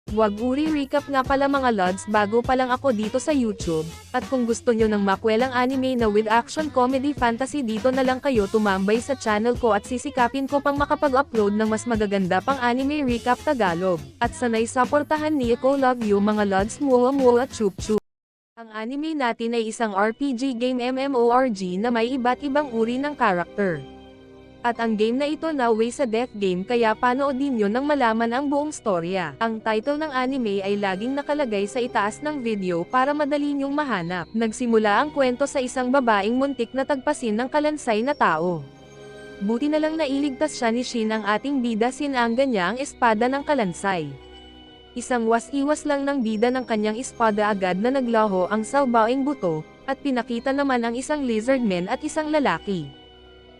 Waguri recap nga pala mga lods, bago pa lang ako dito sa YouTube, at kung gusto nyo ng makwelang anime na with action comedy fantasy, dito na lang kayo tumambay sa channel ko at sisikapin ko pang makapag-upload ng mas magaganda pang anime recap Tagalog. At sanay suportahan ni Eco Love You mga lods, muwa muwa at chup chup. Ang anime natin ay isang RPG game MMORG na may iba't ibang uri ng karakter. At ang game na ito na way sa death game, kaya panoodin nyo nang malaman ang buong storya. Ang title ng anime ay laging nakalagay sa itaas ng video para madali nyong mahanap. Nagsimula ang kwento sa isang babaeng muntik na tagpasin ng kalansay na tao. Buti na lang nailigtas siya ni Shin, ang ating bida, sinangga niya ang espada ng kalansay. Isang was-iwas lang ng bida ng kanyang espada, agad na naglaho ang salbaing buto, at pinakita naman ang isang lizardman at isang lalaki.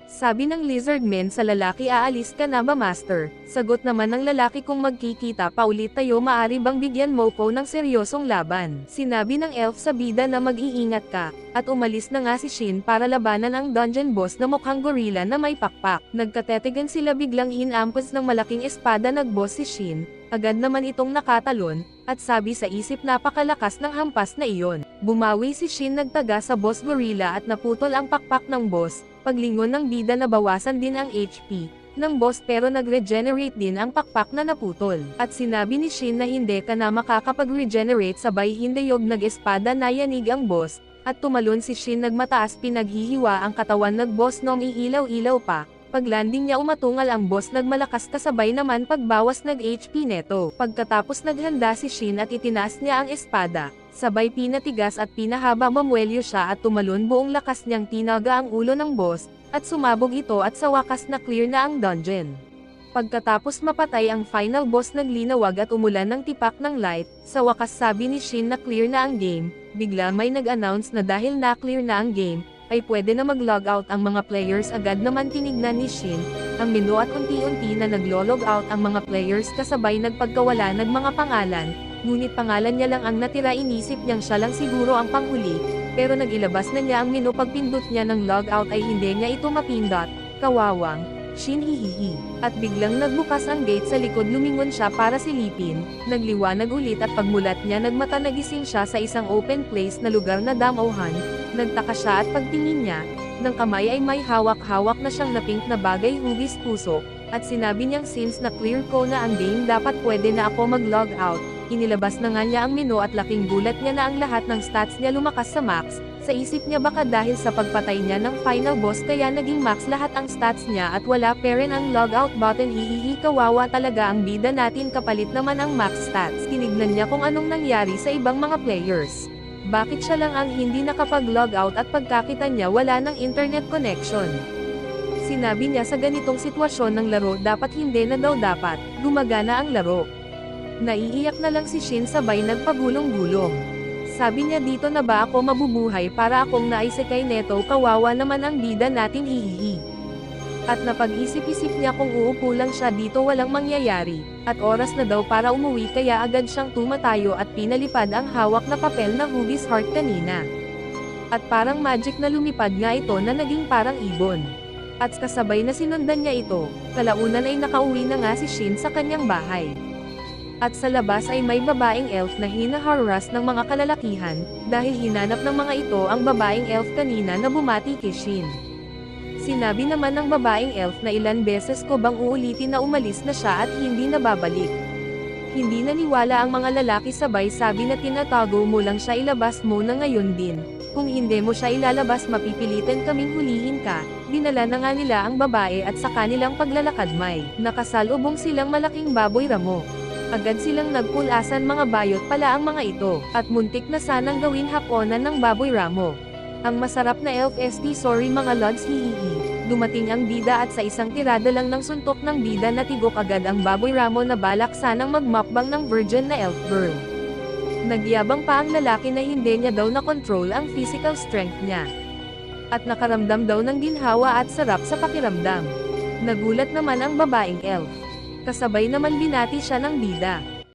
Sabi ng lizardman sa lalaki, aalis ka na ba master? Sagot naman ng lalaki, kung magkikita pa ulit tayo, maari bang bigyan mo ko ng seryosong laban? Sinabi ng elf sa bida na mag-iingat ka, at umalis na nga si Shin para labanan ang dungeon boss na mukhang gorilla na may pakpak. Nagkatetigan sila, biglang hinampas ng malaking espada nagboss si Shin, agad naman itong nakatalon, at sabi sa isip, napakalakas ng hampas na iyon. Bumawi si Shin, nagtaga sa boss gorilla at naputol ang pakpak ng boss. Paglingon ng bida, nabawasan din ang HP ng boss pero nag-regenerate din ang pakpak na naputol. At sinabi ni Shin na hindi ka na makakapag-regenerate, sabay hindayog nag-espada na yanig ang boss, at tumalon si Shin, nagmataas, pinaghihiwa ang katawan ng boss nung iilaw-ilaw pa. Paglanding niya, umatungal ang boss, nagmalakas kasabay naman pagbawas nag-HP neto. Pagkatapos naghanda si Shin at itinaas niya ang espada, sabay pinatigas at pinahaba, mamuelyo siya at tumalon, buong lakas niyang tinaga ang ulo ng boss, at sumabog ito at sa wakas na clear na ang dungeon. Pagkatapos mapatay ang final boss, naglinawag at umulan ng tipak ng light, sa wakas sabi ni Shin na clear na ang game. Bigla may nag-announce na dahil na clear na ang game, ay pwede na mag-logout ang mga players. Agad naman tinignan ni Shin ang menu at unti-unti na naglo-logout ang mga players, kasabay nagpagkawala ng mga pangalan. Ngunit pangalan niya lang ang natira, inisip niyang siya lang siguro ang panghuli, pero nagilabas na niya ang menu. Pagpindot niya ng logout ay hindi niya ito mapindot. Kawawang Shin, hihihi. At biglang nagbukas ang gate sa likod, lumingon siya para silipin, nagliwanag ulit at pagmulat niya nagmata, nagising siya sa isang open place na lugar na damuhan. Nagtaka siya at pagtingin niya ng kamay ay may hawak-hawak na siyang na pink na bagay, hugis puso, at sinabi niyang since na clear ko na ang game, dapat pwede na ako mag-log out. Inilabas na nga niya ang menu at laking gulat niya na ang lahat ng stats niya lumakas sa max. Sa isip niya, baka dahil sa pagpatay niya ng final boss kaya naging max lahat ang stats niya at wala pa rin ang logout button. Hihihi, kawawa talaga ang bida natin, kapalit naman ang max stats. Tinignan niya kung anong nangyari sa ibang mga players. Bakit siya lang ang hindi nakapag-logout, at pagkakita niya wala ng internet connection. Sinabi niya sa ganitong sitwasyon ng laro, dapat hindi na daw dapat gumagana ang laro. Naiiyak na lang si Shin, sabay nagpagulong-gulong. Sabi niya, dito na ba ako mabubuhay para akong naisekay neto? Kawawa naman ang bida natin, hihihi. At napag-isip-isip niya, kung uupo lang siya dito walang mangyayari, at oras na daw para umuwi, kaya agad siyang tumatayo at pinalipad ang hawak na papel na hugis heart kanina. At parang magic na lumipad nga ito na naging parang ibon. At kasabay na sinundan niya ito, kalaunan ay nakauwi na nga si Shin sa kanyang bahay. At sa labas ay may babaeng elf na hinaharas ng mga kalalakihan, dahil hinanap ng mga ito ang babaeng elf kanina na bumati kay Shin. Sinabi naman ng babaeng elf na ilan beses ko bang uulitin na umalis na siya at hindi na babalik. Hindi naniwala ang mga lalaki, sabay sabi na tinatago mo lang siya, ilabas mo na ngayon din. Kung hindi mo siya ilalabas, mapipilitan kaming hulihin ka. Dinala na nga nila ang babae at sa kanilang paglalakad may nakasalubong silang malaking baboy ramo. Agad silang nagpulasan, mga bayot pala ang mga ito, at muntik na sanang gawin haponan ng baboy ramo. Ang masarap na elf st, sorry mga lods, hihihi. Dumating ang bida at sa isang tirada lang ng suntok ng bida natigok agad ang baboy ramo na balak sanang magmukbang ng virgin na elf girl. Nagyabang pa ang lalaki na hindi niya daw na-control ang physical strength niya. At nakaramdam daw ng ginhawa at sarap sa pakiramdam. Nagulat naman ang babaeng elf. Kasabay naman binati siya ng bida.